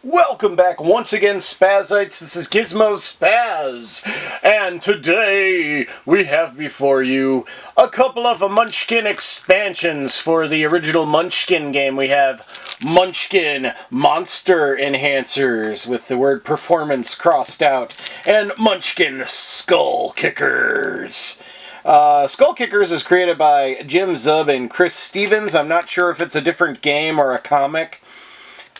Welcome back once again, Spazites. This is Gizmo Spaz, and today we have before you a couple of Munchkin expansions for the original Munchkin game. We have Munchkin Monster Enhancers with the word performance crossed out, and Munchkin Skull Kickers. Skull Kickers is created by Jim Zub and Chris Stevens. I'm not sure if it's a different game or a comic.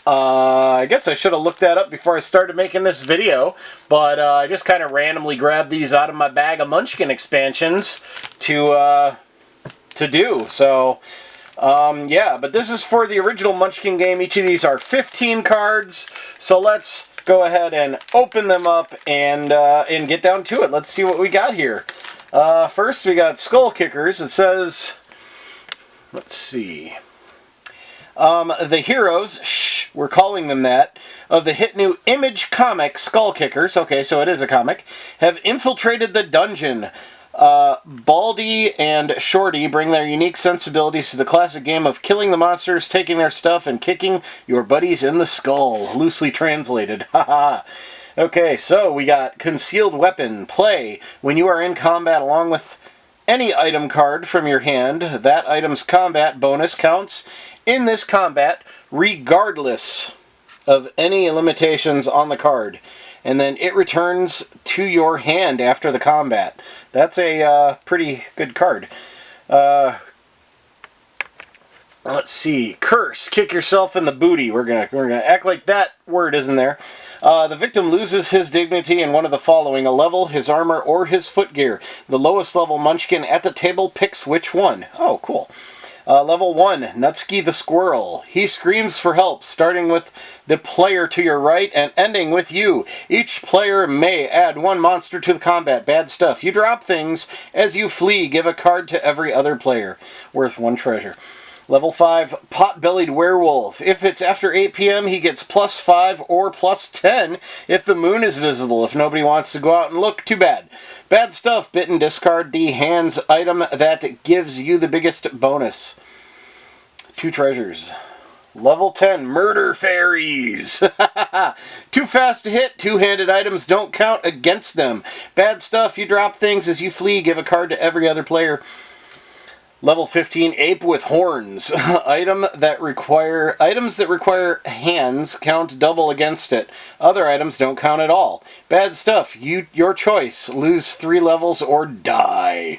I guess I should have looked that up before I started making this video, but I just kind of randomly grabbed these out of my bag of Munchkin expansions to do. So, yeah, but this is for the original Munchkin game. Each of these are 15 cards, so let's go ahead and open them up and get down to it. Let's see what we got here. First, we got Skull Kickers. It says, let's see. The heroes, we're calling them that, of the hit new Image comic Skull Kickers, okay, so it is a comic, have infiltrated the dungeon. Baldy and Shorty bring their unique sensibilities to the classic game of killing the monsters, taking their stuff, and kicking your buddies in the skull. Loosely translated. Haha. Okay, so we got Concealed Weapon. Play when you are in combat along with any item card from your hand. That item's combat bonus counts in this combat regardless of any limitations on the card. And then it returns to your hand after the combat. That's a pretty good card. Let's see. Curse. Kick yourself in the booty. We're gonna act like that word isn't there. The victim loses his dignity in one of the following: a level, his armor, or his footgear. The lowest level Munchkin at the table picks which one. Oh, cool. Level 1, Nutsky the Squirrel. He screams for help, starting with the player to your right and ending with you. Each player may add one monster to the combat. Bad stuff. You drop things as you flee. Give a card to every other player. Worth 1 treasure. Level 5, Pot-Bellied Werewolf. If it's after 8 p.m., he gets +5 or +10 if the moon is visible. If nobody wants to go out and look, too bad. Bad stuff. Bitten, discard the hand's item that gives you the biggest bonus. 2 treasures. Level 10, Murder Fairies. Too fast to hit. Two-handed items don't count against them. Bad stuff. You drop things as you flee. Give a card to every other player. Level 15, Ape with Horns. Items that require hands count double against it. Other items don't count at all. Bad stuff. Your choice. Lose 3 levels or die.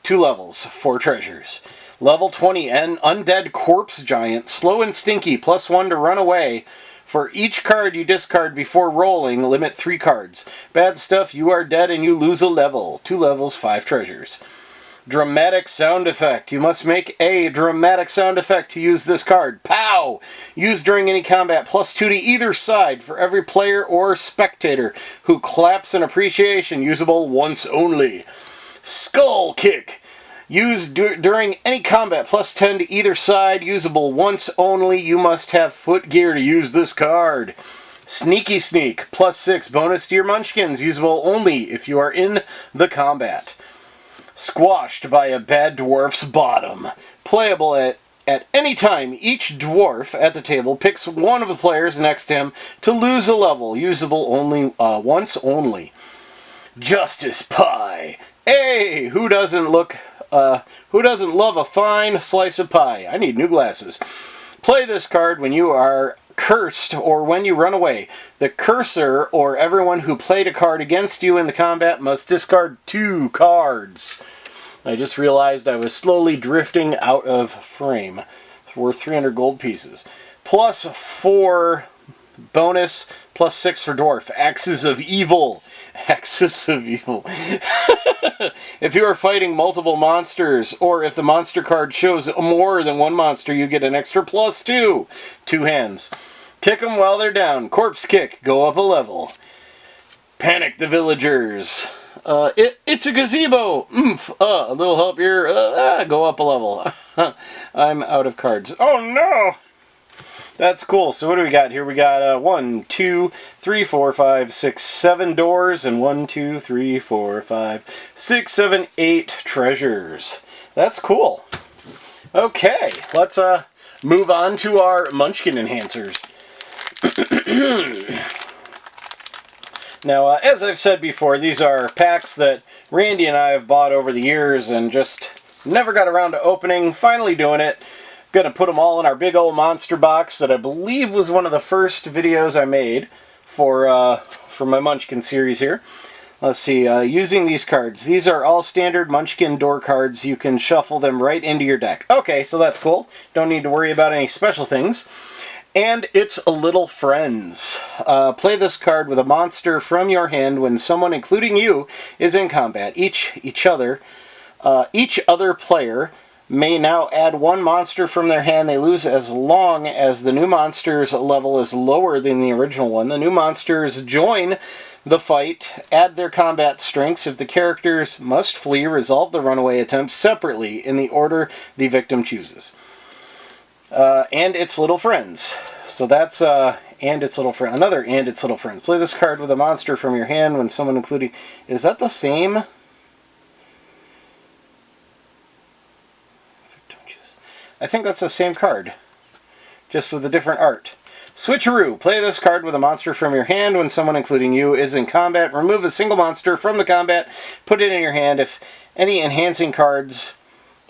2 levels, 4 treasures. Level 20, an Undead Corpse Giant. Slow and stinky, +1 to run away. For each card you discard before rolling, limit 3 cards. Bad stuff. You are dead and you lose a level. 2 levels, 5 treasures. Dramatic sound effect. You must make a dramatic sound effect to use this card. Pow! Used during any combat. +2 to either side for every player or spectator who claps in appreciation. Usable once only. Skull Kick. Used during any combat. +10 to either side. Usable once only. You must have footgear to use this card. Sneaky Sneak. +6 bonus to your Munchkins. Usable only if you are in the combat. Squashed by a bad dwarf's bottom. Playable at any time. Each dwarf at the table picks one of the players next to him to lose a level. Usable only once only. Justice Pie. Hey, who doesn't love a fine slice of pie? I need new glasses. Play this card when you are cursed or when you run away. The cursor or everyone who played a card against you in the combat must discard 2 cards. I just realized I was slowly drifting out of frame. Worth 300 gold pieces. +4 bonus, +6 for dwarf. Axes of Evil. Axis of Evil. If you are fighting multiple monsters, or if the monster card shows more than one monster, you get an extra +2. 2 hands. Kick them while they're down. Corpse Kick. Go up a level. Panic the Villagers. It's a gazebo. A little help here. Go up a level. I'm out of cards. Oh no! That's cool. So what do we got here? We got 1, 2, 3, 4, 5, 6, 7 doors, and 1, 2, 3, 4, 5, 6, 7, 8 treasures. That's cool. Okay, let's move on to our Munchkin Enhancers. Now, as I've said before, these are packs that Randy and I have bought over the years and just never got around to opening. Finally doing it. Gonna put them all in our big old monster box that I believe was one of the first videos I made for my Munchkin series here. Let's see, using these cards. These are all standard Munchkin door cards. You can shuffle them right into your deck. Okay, so that's cool. Don't need to worry about any special things. And it's a Little Friends. Play this card with a monster from your hand when someone, including you, is in combat. Each other player may now add one monster from their hand they lose as long as the new monster's level is lower than the original one. The new monsters join the fight, add their combat strengths. If the characters must flee, resolve the runaway attempt separately in the order the victim chooses. And its Little Friends. So that's and its Little Friend. Another and its Little Friends. Play this card with a monster from your hand when someone including... Is that the same? I think that's the same card, just with a different art. Switcheroo. Play this card with a monster from your hand when someone, including you, is in combat. Remove a single monster from the combat. Put it in your hand. If any enhancing cards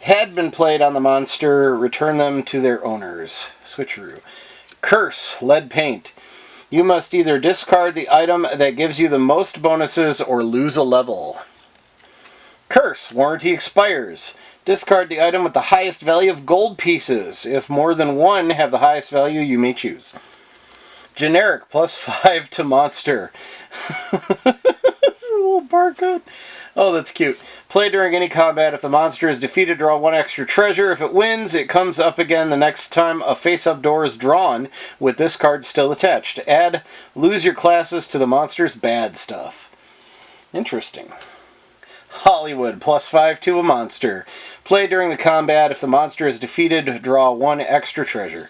had been played on the monster, return them to their owners. Switcheroo. Curse. Lead paint. You must either discard the item that gives you the most bonuses or lose a level. Curse. Warranty expires. Discard the item with the highest value of gold pieces. If more than one have the highest value, you may choose. Generic. +5 to monster. It's a little barcode. Oh, that's cute. Play during any combat. If the monster is defeated, draw one extra treasure. If it wins, it comes up again the next time a face-up door is drawn, with this card still attached. Add lose your classes to the monster's bad stuff. Interesting. Hollywood. +5 to a monster. Play during the combat. If the monster is defeated, draw one extra treasure.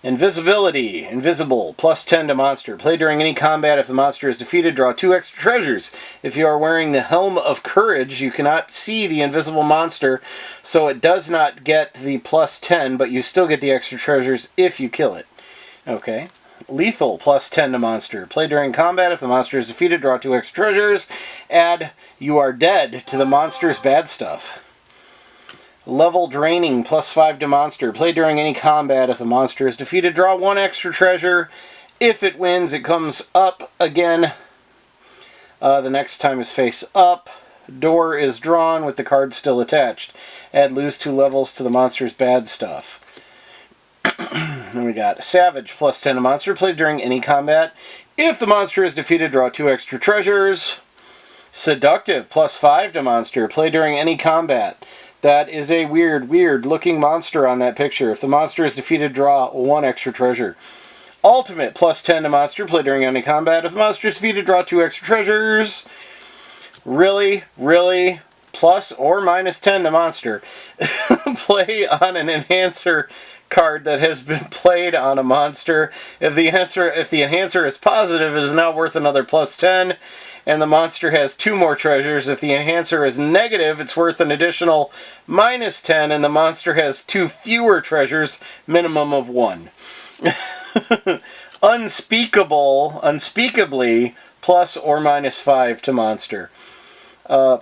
Invisibility. Invisible. +10 to monster. Play during any combat. If the monster is defeated, draw 2 extra treasures. If you are wearing the Helm of Courage, you cannot see the invisible monster, so it does not get the +10, but you still get the extra treasures if you kill it. Okay. Lethal. +10 to monster. Play during combat. If the monster is defeated, draw 2 extra treasures. Add you are dead to the monster's bad stuff. Level draining. +5 to monster. Play during any combat. If the monster is defeated, draw 1 extra treasure. If it wins, it comes up again. The next time is face up. Door is drawn with the card still attached. Add lose 2 levels to the monster's bad stuff. Then we got Savage. +10 to monster. Play during any combat. If the monster is defeated, draw 2 extra treasures. Seductive. +5 to monster. Play during any combat. That is a weird looking monster on that picture. If the monster is defeated, draw 1 extra treasure. Ultimate. +10 to monster. Play during any combat. If the monster is defeated, draw 2 extra treasures. Really? Plus or -10 to monster. Play on an enhancer card that has been played on a monster. If the enhancer is positive, it is now worth another +10, and the monster has 2 more treasures. If the enhancer is negative, it's worth an additional -10, and the monster has 2 fewer treasures, minimum of 1. Unspeakably +or -5 to monster.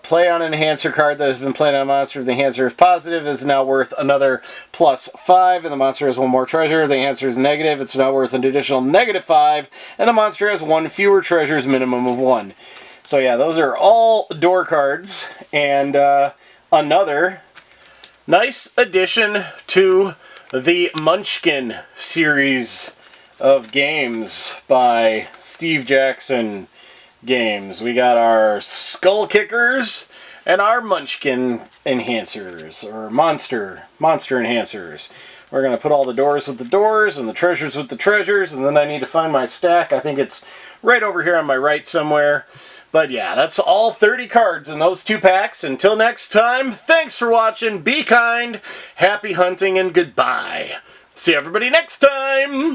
Play on an enhancer card that has been played on a monster. If the enhancer is positive, it's now worth another +5, and the monster has 1 more treasure. If the enhancer is negative, it's now worth an additional -5, and the monster has 1 fewer treasures, minimum of 1. So yeah, those are all door cards, and another nice addition to the Munchkin series of games by Steve Jackson Games. We got our Skull Kickers and our Munchkin Enhancers, or Monster Enhancers. We're going to put all the doors with the doors and the treasures with the treasures, and then I need to find my stack. I think it's right over here on my right somewhere. But yeah, that's all 30 cards in those 2 packs. Until next time, thanks for watching, be kind, happy hunting, and goodbye. See everybody next time!